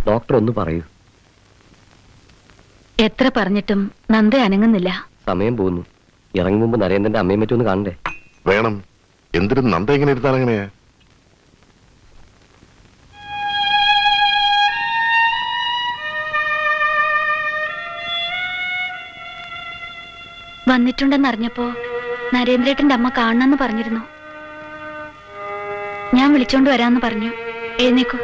Doctor ഒന്ന് പറയൂ. എത്ര പറഞ്ഞിട്ടും നന്ദ അനങ്ങുന്നില്ല. സമയം പോകുന്നു. ഇറങ്ങും മുമ്പ് നരേന്ദ്രന്റെ അമ്മയും മറ്റൊന്ന് കാണണ്ടേ? വേണം. എന്തിനും നന്ദ എങ്ങനെ ഇരുത്താൻ എങ്ങനെയാ? വന്നിട്ടുണ്ടെന്നറിഞ്ഞപ്പോ നരേന്ദ്രേട്ടന്റെ അമ്മ കാണണമെന്ന് പറഞ്ഞിരുന്നു. ഞാൻ വിളിച്ചോണ്ട് വരാന്ന് പറഞ്ഞു. എഴുന്നേക്കൂ.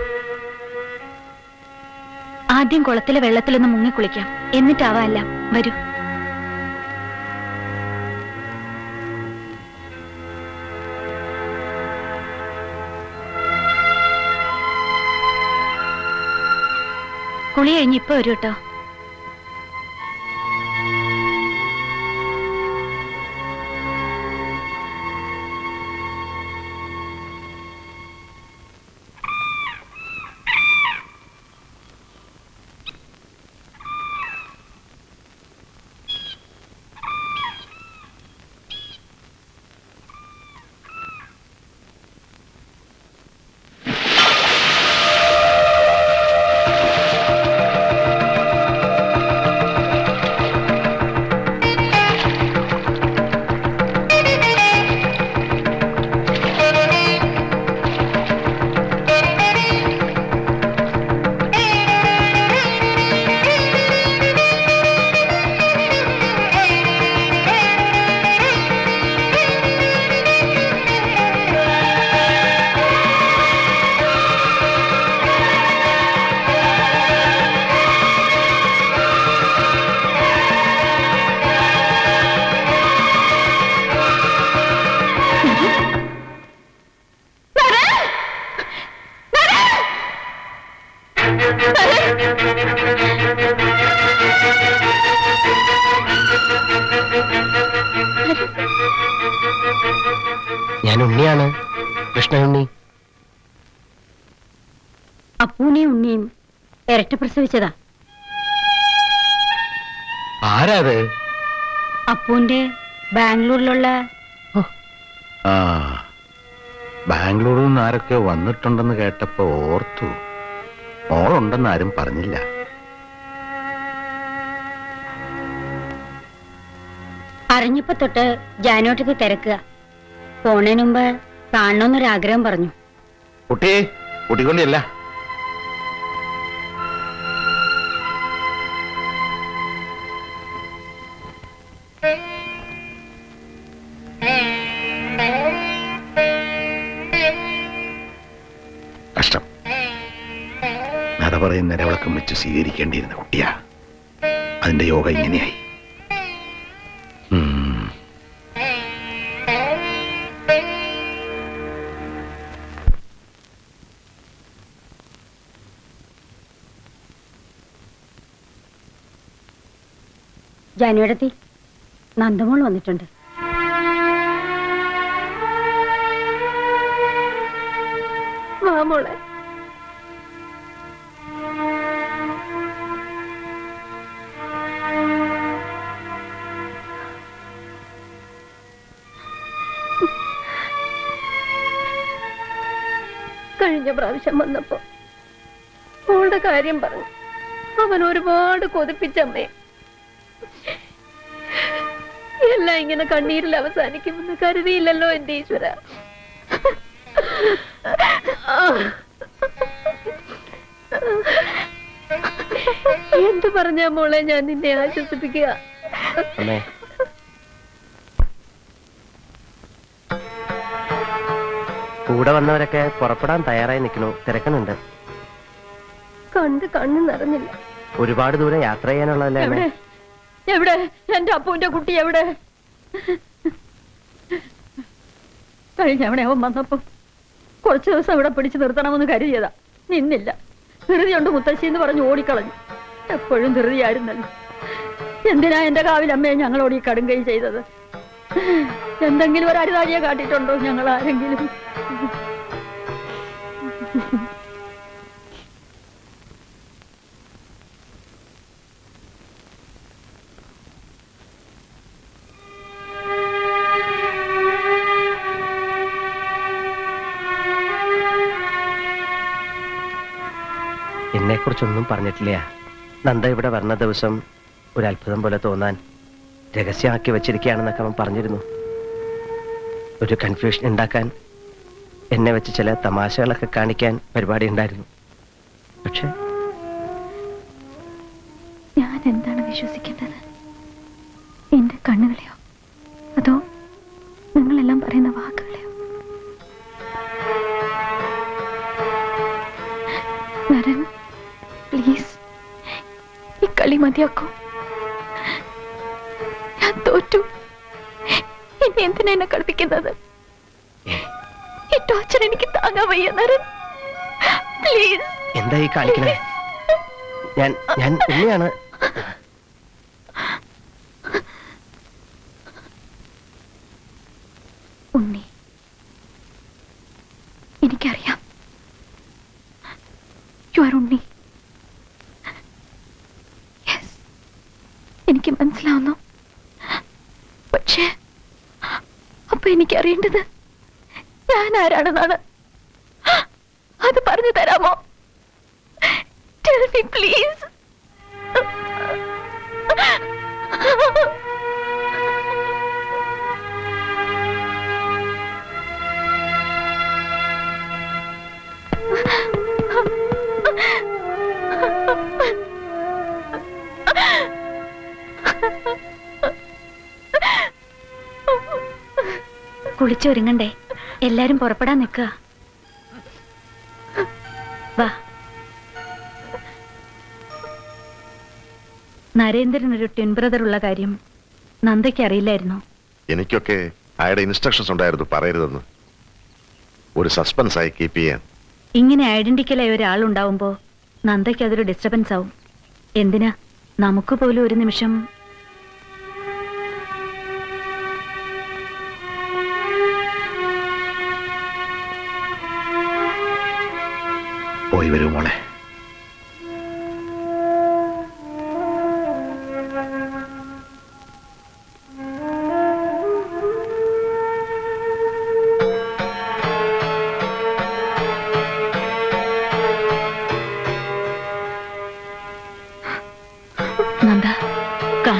ആദ്യം കുളത്തിലെ വെള്ളത്തിലൊന്ന് മുങ്ങിക്കുളിക്കാം, എന്നിട്ടാവാം. വരൂ. കുളി കഴിഞ്ഞ് ഇപ്പൊ വരൂ കേട്ടോ. ഞാൻ ഉണ്ണിയാണ്, കൃഷ്ണനുണ്ണി. അപ്പൂനെയും ഉണ്ണിയും ഇരട്ട പ്രസവിച്ചതാ. ആരാത്? അപ്പൂന്റെ ബാംഗ്ലൂരിലുള്ള ബാംഗ്ലൂരിൽ നിന്ന് ആരൊക്കെ വന്നിട്ടുണ്ടെന്ന് കേട്ടപ്പോ ഓർത്തു. മോളുണ്ടെന്ന് ആരും പറഞ്ഞില്ല. അറിഞ്ഞപ്പോ തൊട്ട് ജാനോട്ടക്ക് തിരക്കുക. പോണേന് മുമ്പ് കാണണമെന്നൊരാഗ്രഹം പറഞ്ഞു. കുട്ടിയെ കുട്ടിക്കൊണ്ടിയല്ല. കഷ്ടം. നട പറയുന്ന നിലവിളക്കം വെച്ച് സ്വീകരിക്കേണ്ടിയിരുന്ന കുട്ടിയാ. അതിന്റെ യോഗ ഇങ്ങനെയായി. ജാനുവടത്തി നന്ദമോൾ വന്നിട്ടുണ്ട്. മോളെ കഴിഞ്ഞ പ്രാവശ്യം വന്നപ്പോ മോളുടെ കാര്യം പറഞ്ഞു. അവൻ ഒരുപാട് കൊതിപ്പിച്ചമ്മേ. എല്ലാം ഇങ്ങനെ കണ്ണീരിൽ അവസാനിക്കുമെന്ന് കരുതിയില്ലല്ലോ എന്റെ ഈശ്വര. എന്ത് പറഞ്ഞാ മോളെ ഞാൻ നിന്നെ ആശ്വസിപ്പിക്കുക? കൂടെ വന്നവരൊക്കെ പുറപ്പെടാൻ തയ്യാറായി നിൽക്കണു. തിരക്കുന്നുണ്ട്. കണ്ട് കണ്ണു നിറഞ്ഞില്ല. ഒരുപാട് ദൂരം യാത്ര ചെയ്യാനുള്ളതല്ലേ. എവിടെ എന്റെ അപ്പൂന്റെ കുട്ടി? എവിടെ? കഴിഞ്ഞവണെ അവൻ വന്നപ്പോ കുറച്ചു ദിവസം ഇവിടെ പിടിച്ചു നിർത്തണമെന്ന് കരുതിയതാ. നിന്നില്ല. ധൃതിയുണ്ട് മുത്തശ്ശി എന്ന് പറഞ്ഞ് ഓടിക്കളഞ്ഞു. എപ്പോഴും ധൃതിയായിരുന്നല്ലോ. എന്തിനാ എന്റെ കാവിലമ്മയെ ഞങ്ങളോട് ഈ കടുങ്കൈ ചെയ്തത്? എന്തെങ്കിലും ഒരു അരുതാഴിയെ കാട്ടിട്ടുണ്ടോ ഞങ്ങൾ ആരെങ്കിലും? എന്നെക്കുറിച്ചൊന്നും പറഞ്ഞിട്ടില്ല. നന്ദ ഇവിടെ വരുന്ന ദിവസം ഒരു അത്ഭുതം പോലെ തോന്നാൻ രഹസ്യമാക്കി വെച്ചിരിക്കുകയാണെന്നൊക്കെ അവൻ പറഞ്ഞിരുന്നു. ഒരു കൺഫ്യൂഷൻ ഉണ്ടാക്കാൻ, എന്നെ വെച്ച് ചില തമാശകളൊക്കെ കാണിക്കാൻ പരിപാടി ഉണ്ടായിരുന്നു. പക്ഷെ ഞാൻ എന്താണ് വിശ്വസിക്കേണ്ടത്? എന്റെ കണ്ണുകളെയോ അതോ നിങ്ങളെല്ലാം പറയുന്ന വാക്കുകളെയോ? നരൻ, പ്ലീസ് ഈ കളി മതിയാക്കൂ. ഞാൻ തോറ്റു. ഇനി എന്തിനാ എന്നെ കളിപ്പിക്കുന്നത്? ഈ ടോർച്ചർ എനിക്ക് താങ്ങാൻ വയ്യ നരൻ. പ്ലീസ്. എന്താ ഈ കാണിക്കണേ? ഞാൻ ഉണ്ണിയാണ്. ഉണ്ണി, എനിക്കറിയാം. You are Unni. യെസ്, എനിക്ക് മനസ്സിലാവുന്നു. പക്ഷേ അപ്പൊ എനിക്കറിയേണ്ടത് ഞാൻ ആരാണെന്നാണ്. അത് പറഞ്ഞു തരാമോ? Tell me, please. കുളിച്ചൊരുങ്ങണ്ടേ? എല്ലാരും പുറപ്പെടാൻ നിൽക്കുക. വാ. നരേന്ദ്രൻ ഒരു ട്വിൻ ബ്രദർ ഉള്ള കാര്യം നന്ദയ്ക്ക് അറിയില്ലായിരുന്നു. എനിക്കൊക്കെ അയാളുടെ ഇൻസ്ട്രക്ഷൻസ് ഉണ്ടായിരുന്നു പറയരുതെന്ന്. ഒരു സസ്പെൻസ് ആയി കീപ്പ് ചെയ്യാൻ. ഇങ്ങനെ ഐഡന്റിക്കലായ ഒരാളുണ്ടാവുമ്പോ നന്ദയ്ക്ക് അതൊരു ഡിസ്റ്റർബൻസ് ആവും. എന്തിനാ, നമുക്ക് പോലും ഒരു നിമിഷം പോയി വരൂ മോളെ. നന്ദ, കാ.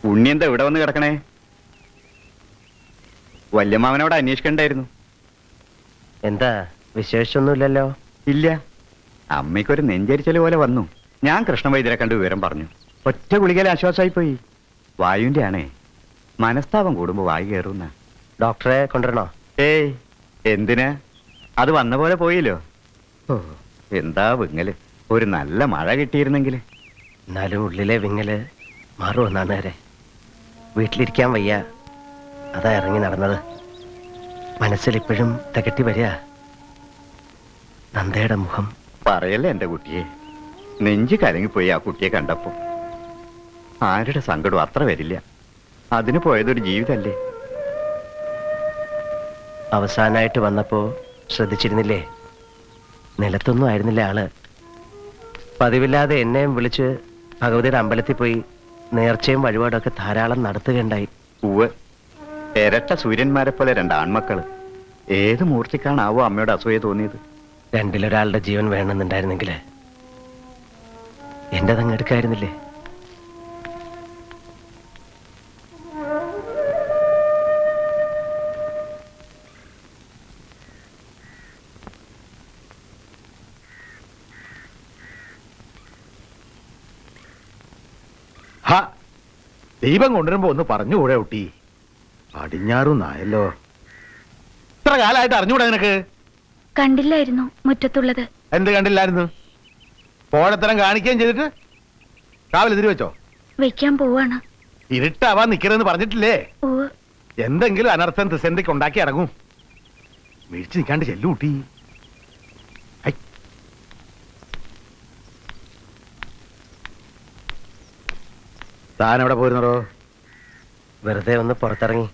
ഉണ്ണി എന്താ ഇവിടെ വന്ന് കിടക്കണേ? വല്യമാവനോട് അന്വേഷിക്കണ്ടായിരുന്നു. എന്താ, വിശേഷിച്ചൊന്നുമില്ലല്ലോ? ഇല്ല, അമ്മയ്ക്കൊരു നെഞ്ചരിച്ചല് പോലെ വന്നു. ഞാൻ കൃഷ്ണവൈദ്യരെ കണ്ട് വിവരം പറഞ്ഞു. ഒറ്റ ഗുളികയിൽ ആശ്വാസമായി പോയി. വായുവിന്റെ ആണേ. മനസ്താപം കൂടുമ്പോ വായു കയറുന്ന. ഡോക്ടറെ കൊണ്ടുവരണോ? ഏയ്, എന്തിനാ? അത് വന്ന പോലെ പോയില്ലോ. ഓ, എന്താ വിങ്ങല്. ഒരു നല്ല മഴ കിട്ടിയിരുന്നെങ്കിൽ. എന്നാലും ഉള്ളിലെ വിങ്ങല് മാറുമെന്നാണ് നേരെ. വീട്ടിലിരിക്കാൻ വയ്യ, അതാ ഇറങ്ങി നടന്നത്. മനസ്സിലിപ്പോഴും തികട്ടി വരിക നന്ദയുടെ മുഖം. പറയല്ലേ എന്റെ കുട്ടിയെ. നെഞ്ചു കലങ്ങിപ്പോയി ആ കുട്ടിയെ കണ്ടപ്പോ. ആരുടെ സങ്കടം അത്ര വരില്ല. അതിന് പോയതൊരു ജീവിതല്ലേ. അവസാനായിട്ട് വന്നപ്പോ ശ്രദ്ധിച്ചിരുന്നില്ലേ? നിലത്തൊന്നും ആയിരുന്നില്ല ആള്. പതിവില്ലാതെ എന്നെയും വിളിച്ച് ഭഗവതിയുടെ അമ്പലത്തിൽ പോയി നേർച്ചയും വഴിപാടൊക്കെ ധാരാളം നടത്തുകയുണ്ടായി. ഉവ്, ഇരട്ട സൂര്യന്മാരെ പോലെ രണ്ട് ആൺമക്കള്. ഏത് മൂർത്തിക്കാണാവോ അമ്മയോട് അസൂയ തോന്നിയത്? രണ്ടിലൊരാളുടെ ജീവൻ വേണമെന്നുണ്ടായിരുന്നെങ്കിൽ എന്റെ തങ്ങെടുക്കായിരുന്നില്ലേ? ദൈവം കൊണ്ടുവരുമ്പോ ഒന്ന് പറഞ്ഞുകൂടെ കുട്ടി? പടിഞ്ഞാറുന്നായല്ലോ. ഇത്ര കാലമായിട്ട് അറിഞ്ഞുകൂടെ നിനക്ക്? കണ്ടില്ലായിരുന്നു മുറ്റത്തുള്ളത്. എന്ത് കണ്ടില്ലായിരുന്നു? പോഴത്തരം കാണിക്കുകയും ചെയ്തിട്ട് രാവിലെ തിരി വെച്ചോ? വെക്കാൻ പോവാണ്. ഇരുട്ടാവാൻ നിക്കരുതെന്ന് പറഞ്ഞിട്ടില്ലേ? ഓ, എന്തെങ്കിലും അനർത്ഥം തിസന്തിക്ക് ഉണ്ടാക്കി ഇറങ്ങും. വീഴ്ച നിൽക്കാണ്ട് ചെല്ലു കുട്ടി. താൻ എവിടെ പോയിരുന്നോ? വെറുതെ ഒന്ന് പുറത്തിറങ്ങി.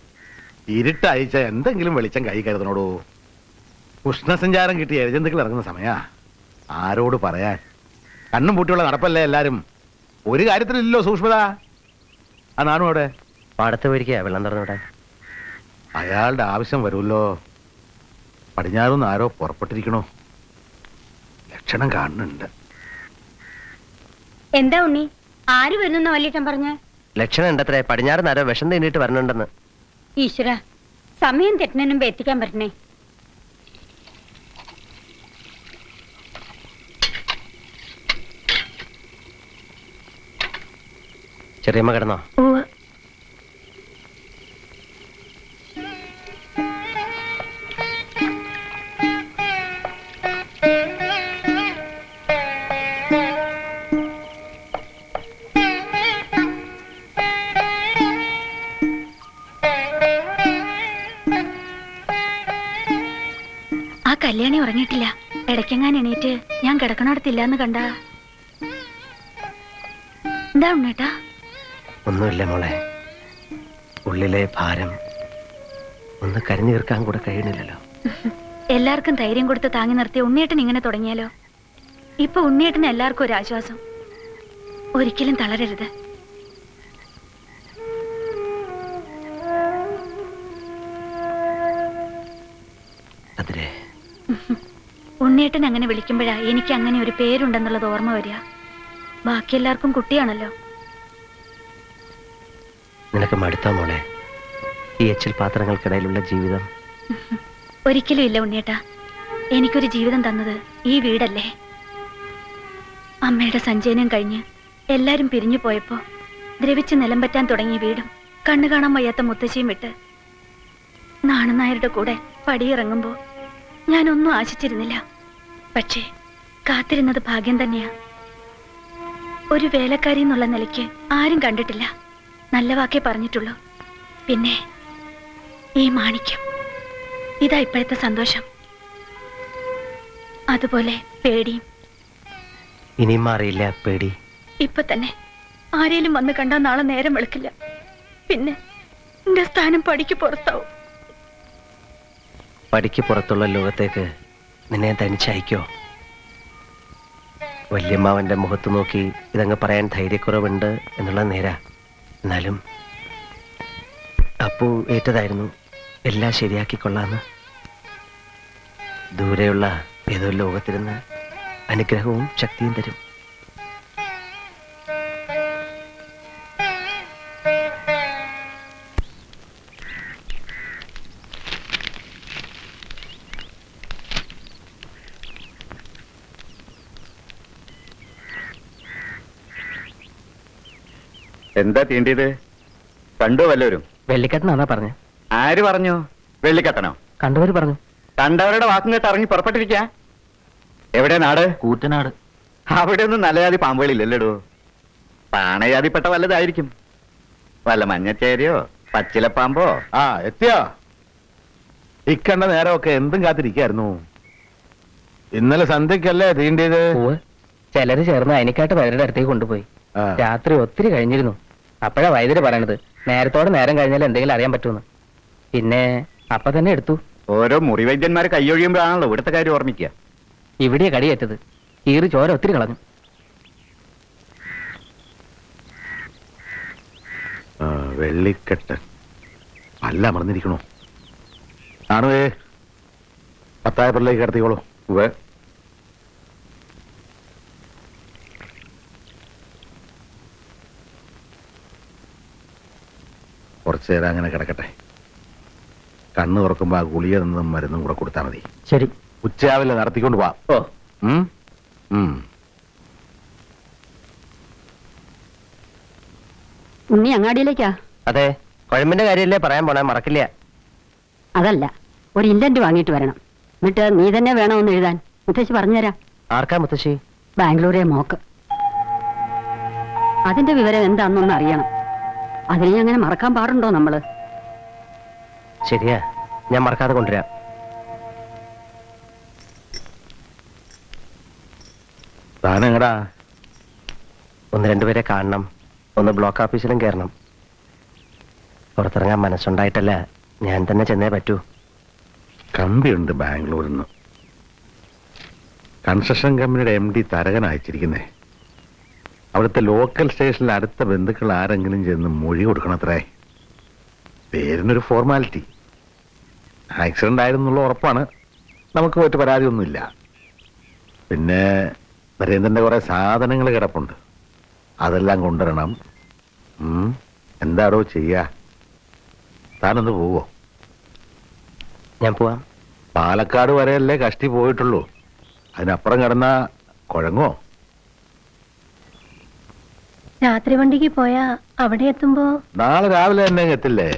ഇരുട്ടയച്ച എന്തെങ്കിലും വെളിച്ചം കൈ കരുതണോടോ. ഉഷ്ണസഞ്ചാരം കിട്ടിയ ഇഴജന്തുക്കൾ ഇറങ്ങുന്ന സമയാ. ആരോട് പറയാൻ? കണ്ണും പൂട്ടിയുള്ള നടപ്പല്ലേ എല്ലാരും. ഒരു കാര്യത്തിലില്ലല്ലോ സൂക്ഷ്മത. ആ നാണു അവിടെ പാടത്ത് പോയിരിക്കുക വെള്ളം തുറന്നുവിടാൻ. അയാളുടെ ആവശ്യം വരുമല്ലോ. പടിഞ്ഞാറുന്ന് ആരോ പുറപ്പെട്ടിരിക്കണോ? ലക്ഷണം കാണുന്നുണ്ട്. എന്താ ഉണ്ണി, ആര് വരുന്ന വല്യേട്ടൻ പറഞ്ഞ? ലക്ഷണം ഉണ്ടത്രേ, പടിഞ്ഞാറ് നേരോ വിഷം തീണ്ടിട്ട് വരണുണ്ടെന്ന്. ഈശ്വര, സമയം തെറ്റിനും മുമ്പ് എത്തിക്കാൻ പറ്റണേ. ചെറിയമ്മ കിടന്നോ? ആ കല്യാണി ഉറങ്ങിയിട്ടില്ല. ഇടയ്ക്കെങ്ങാൻ എണീറ്റ് ഞാൻ കിടക്കണടത്തില്ലാന്ന് കണ്ട. എന്താ ഉണ്ണേട്ടാ? ഒന്നുമില്ല മോളെ, ഉള്ളിലെ ഭാരം ഒന്ന് കരഞ്ഞു തീർക്കാൻ കൂടെ കഴിയണില്ലല്ലോ. എല്ലാവർക്കും ധൈര്യം കൊടുത്ത് താങ്ങി നിർത്തിയ ഉണ്ണിയേട്ടൻ ഇങ്ങനെ തുടങ്ങിയാലോ? ഇപ്പൊ ഉണ്ണിയേട്ടന് എല്ലാവർക്കും ഒരു ആശ്വാസം. ഒരിക്കലും തളരരുത്. അതിരെ ഉണ്ണിയേട്ടൻ അങ്ങനെ വിളിക്കുമ്പോഴാ എനിക്ക് അങ്ങനെ ഒരു പേരുണ്ടെന്നുള്ളത് ഓർമ്മ വരിക. ബാക്കി എല്ലാവർക്കും കുട്ടിയാണല്ലോ. നിനക്ക് മടുത്തോ മോളെ ഈ എച്ചിൽ പാത്രങ്ങൾക്കിടയിലുള്ള ജീവിതം? ഒരിക്കലും ഇല്ല ഉണ്ണിയേട്ടാ. എനിക്കൊരു ജീവിതം തന്നത് ഈ വീടല്ലേ. അമ്മയുടെ സഞ്ചയനം കഴിഞ്ഞ് എല്ലാരും പിരിഞ്ഞു പോയപ്പോ ദ്രവിച്ച് നിലം പറ്റാൻ തുടങ്ങിയ വീടും കണ്ണു കാണാൻ വയ്യാത്ത മുത്തശ്ശിയും വിട്ട് നാണനായരുടെ കൂടെ പടിയിറങ്ങുമ്പോ ഞാനൊന്നും ആശിച്ചിരുന്നില്ല. പക്ഷേ കാത്തിരുന്നത് ഭാഗ്യം തന്നെയാ. ഒരു വേലക്കാരി എന്നുള്ള നിലയ്ക്ക് ആരും കണ്ടിട്ടില്ല, നല്ല വാക്കേ പറഞ്ഞിട്ടുള്ളൂ. പിന്നെ ഈ മാണിക്യം, ഇതാ ഇപ്പോഴത്തെ സന്തോഷം. അതുപോലെ പേടിയും. ഇനിയും മാറിയില്ല പേടി? ഇപ്പൊ തന്നെ ആരേലും വന്ന് കണ്ടാൽ നാളെ നേരം വെളുക്കില്ല. പിന്നെ എന്റെ സ്ഥാനം പടിക്ക് പുറത്താവും. പടിക്ക് പുറത്തുള്ള ലോകത്തേക്ക് നിന്നെ തനിച്ചയക്കോ? വല്യമ്മാവന്റെ മുഖത്ത് നോക്കി ഇതങ്ങ് പറയാൻ ധൈര്യക്കുറവുണ്ട് എന്നുള്ള നേരാ. എന്നാലും അപ്പു ഏറ്റതായിരുന്നു എല്ലാം ശരിയാക്കിക്കൊള്ളാന്ന്. ദൂരെയുള്ള ഏതോ ലോകത്തിരുന്ന് അനുഗ്രഹവും ശക്തിയും തരും. എന്താ തീണ്ടിയത്? കണ്ടോ വല്ലവരും? വെള്ളിക്കെട്ടനാ പറഞ്ഞു. ആര് പറഞ്ഞു? വെള്ളിക്കട്ടനോ? കണ്ടവര് പറഞ്ഞു. കണ്ടവരുടെ വാക്കും കേട്ട് ഇറങ്ങി പുറപ്പെട്ടിരിക്ക. എവിടെ നാട്? കൂറ്റനാട്. അവിടെ ഒന്നും നല്ല ജാതി പാമ്പുകളില്ലല്ലോ. പാണജാതിപ്പെട്ട വല്ലതായിരിക്കും. വല്ല മഞ്ഞച്ചേരിയോ പച്ചിലപ്പാമ്പോ. ആ എത്തിയോ? ഇക്കണ്ട നേരമൊക്കെ എന്തും കാത്തിരിക്കായിരുന്നു. ഇന്നലെ സന്ധ്യക്കല്ലേ തീണ്ടിയത്? ചിലര് ചേർന്ന് അയനിക്കാട്ട് വയരുടെ അടുത്തേക്ക് കൊണ്ടുപോയി. ആ. രാത്രി ഒത്തിരി കഴിഞ്ഞിരുന്നു. അപ്പോഴാ വൈദ്യര് പറയണത് നേരത്തോടെ നേരം കഴിഞ്ഞാൽ എന്തെങ്കിലും അറിയാൻ പറ്റുമെന്ന്. പിന്നെ അപ്പൊ തന്നെ എടുത്തു. ഓരോ മുറിവൈദ്യന്മാര് കൈയൊഴിയുമ്പോഴാണല്ലോ ഇവിടുത്തെ കാര്യം ഓർമ്മിക്കുക. ഇവിടെ കടിയേറ്റത്. ഈറി ചോര ഒത്തിരി കളഞ്ഞു. വെള്ളിക്കെട്ട് അല്ല അമർന്നിരിക്കണോ? ആണുവേ, പത്തായപ്പുറത്തേക്ക് കിടത്തിക്കോളൂ. കുറച്ചു നേരം അങ്ങനെ കിടക്കട്ടെ. കണ്ണ് തുറക്കുമ്പോ ആ ഗുളിക നിന്നും മരുന്നും കൂടെ കൊടുത്താൽ മതി. ശരി. ഉച്ചയാവില്ല നടത്തിക്കൊണ്ട് പോവാം. ഓ. ഉണ്ണി അങ്ങാടിയിലേക്കാ? അതെ, കുഴമ്പിന്റെ കാര്യമല്ലേ പറയാൻ പോണേ, മറക്കില്ല. അതല്ല, ഒരു ഇൻഡന്റ് വാങ്ങിയിട്ട് വരണം. എന്നിട്ട് നീ തന്നെ വേണമെന്ന് എഴുതാൻ മുത്തശ്ശി പറഞ്ഞുതരാം. ആർക്കാ മുത്തശ്ശി? ബാംഗ്ലൂരെ മോക്ക്. അതിന്റെ വിവരം എന്താണെന്നൊന്ന് അറിയണം. അതിനെ അങ്ങനെ മറക്കാൻ പാടുണ്ടോ നമ്മള്? ശരിയാ, ഞാൻ മറക്കാതെ കൊണ്ടുവരാം. താനെങ്ങടാ? ഒന്ന് രണ്ടുപേരെ കാണണം, ഒന്ന് ബ്ലോക്ക് ഓഫീസിലും കയറണം. പുറത്തിറങ്ങാൻ മനസ്സുണ്ടായിട്ടല്ല, ഞാൻ തന്നെ ചെന്നേ പറ്റൂ. കമ്പിയുണ്ട് ബാംഗ്ലൂരിൽ നിന്ന്. കൺസ്ട്രക്ഷൻ കമ്പനിയുടെ MD തരകൻ അയച്ചിരിക്കുന്നേ. അവിടുത്തെ ലോക്കൽ സ്റ്റേഷനിൽ അടുത്ത ബന്ധുക്കൾ ആരെങ്കിലും ചെന്ന് മൊഴി കൊടുക്കണത്രേ. പേരിനൊരു ഫോർമാലിറ്റി. ആക്സിഡന്റ് ആയിരുന്നുള്ള ഉറപ്പാണ്. നമുക്ക് മറ്റു പരാതിയൊന്നുമില്ല. പിന്നെ നരേന്ദ്രന്റെ കുറെ സാധനങ്ങൾ കിടപ്പുണ്ട്, അതെല്ലാം കൊണ്ടുവരണം. എന്താടോ ചെയ്യാ? താനൊന്ന് പോവോ? ഞാൻ പോവാം. പാലക്കാട് വരെയല്ലേ കഷ്ടി പോയിട്ടുള്ളൂ, അതിനപ്പുറം കിടന്ന കുഴങ്ങോ? രാത്രി വണ്ടിക്ക് പോയാ അവിടെ എത്തുമ്പോ നാളെ രാവിലെ തന്നെ അങ്ങ് എത്തില്ലേ?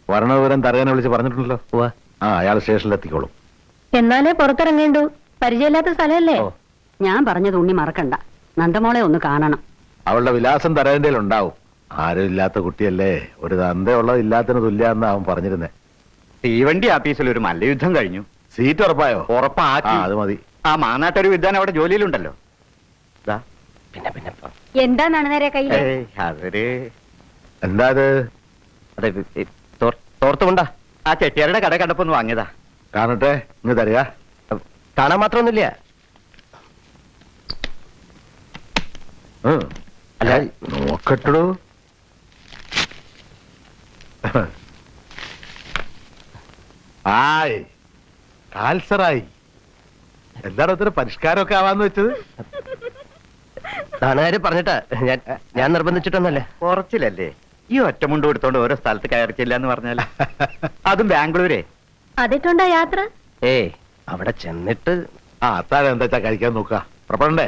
വരണ വിവരം തരകനെ വിളിച്ച് പറഞ്ഞിട്ടുണ്ടല്ലോ. പോവാ. ആ, അയാൾ സ്റ്റേഷനിൽ എത്തിക്കോളും. എന്നാലേ പുറത്തിറങ്ങേണ്ടു. പരിചയമില്ലാത്ത സ്ഥലമല്ലേ? ഓ, ഞാൻ പറഞ്ഞത് ഉണ്ണി മറക്കണ്ട. നന്ദമോളെ ഒന്ന് കാണണം. അവളുടെ വിലാസം തരകന്റെ ഉണ്ടാവും. ആരും ഇല്ലാത്ത കുട്ടിയല്ലേ, ഒരു തന്തയുള്ളത് ഇല്ലാത്തതിന് തുല്യാന്ന് അവൻ പറഞ്ഞിരുന്നേ. തീവണ്ടി ആഫീസിൽ ഒരു മല്ലയുദ്ധം കഴിഞ്ഞു. സീറ്റ് ഉറപ്പായോ? ആ, ഉറപ്പാക്കി. അത് മതി. ആ മാനാട്ടൊരു വിദ്വാൻ അവിടെ ജോലിയിലുണ്ടല്ലോ. ദാ. പിന്നെ പിന്നെ എന്താ നേരെ കയ്യിൽ? ഏയ്, അതൊരു എന്താ അത്? അതെ, തോർത്തുകൊണ്ടാ. ആ ചെട്ടിയാരുടെ കട കണ്ടപ്പോ ഒന്ന് വാങ്ങിയതാ. കാണട്ടെ, ഇങ്ങ് തരിക. കാണാൻ മാത്രമൊന്നുമില്ല. അല്ല, നോക്കട്ടോ. ആയ്, കാൽസറായി. എന്താണ് ഒത്തിരി പരിഷ്കാരമൊക്കെ ആവാന്ന് വെച്ചത്? നാണുകാര് പറഞ്ഞിട്ടാ. ഞാൻ നിർബന്ധിച്ചിട്ടൊന്നല്ലേ. കുറച്ചിലല്ലേ ഈ ഒറ്റമുണ്ട് കൊടുത്തോണ്ട് ഓരോ സ്ഥലത്ത് കയറിച്ചില്ല എന്ന് പറഞ്ഞാൽ. അതും ബാംഗ്ലൂരേ. അതിട്ടുണ്ടോ യാത്ര? ഏയ്, അവിടെ ചെന്നിട്ട് ആ, അത്താഴം എന്താ കഴിക്കാൻ നോക്കുക. പുറപ്പെടണ്ടേ?